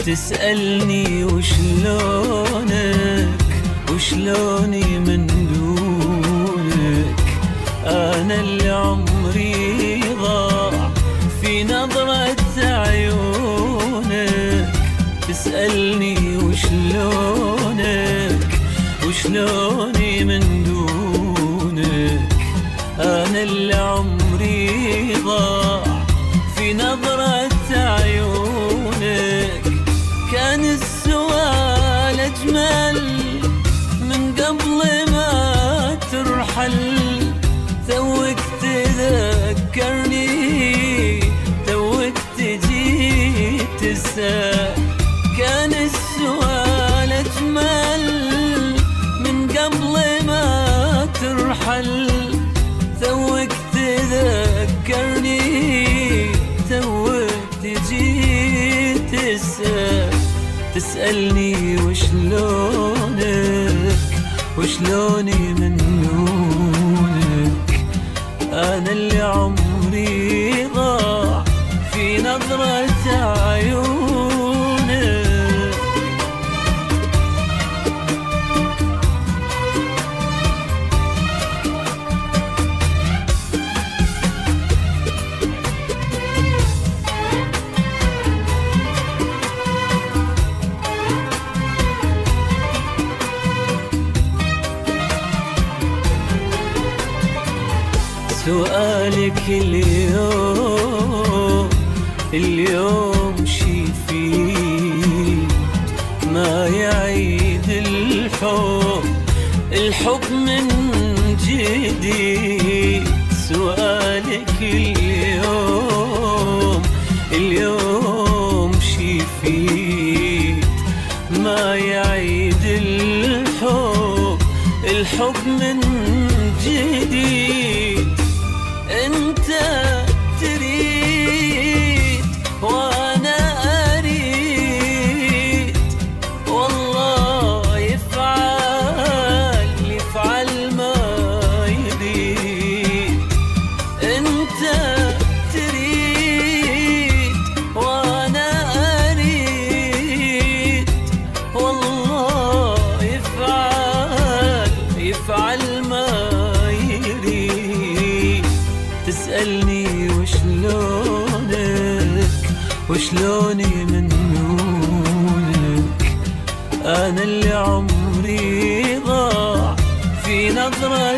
تسألني وشلونك وشلوني من دونك. أنا اللي عمري ضاع في نظرة عيونك. تسألني وشلونك وشلوني من دونك. أنا اللي عمري ضاع في نظرة عيونك. كان السؤال أجمل من قبل ما ترحل. توك تذكرني توك تجي تسأل. كان السؤال أجمل من قبل ما ترحل. توك تذكرني توك تجي تسأل. تسألني وشلونك وشلوني من دونك. أنا اللي عمري ضاع في نظرة عيونك. سؤالك اليوم شي فيه ما يعيد الحب من جديد. سؤالك اليوم شي فيه ما يعيد الحب من جديد. انت تريد وانا اريد والله يفعل ما يريد. انت تريد وانا اريد والله يفعل ما يريد. تسألني وشلونك وشلوني من دونك. أنا اللي عمري ضاع في نظرة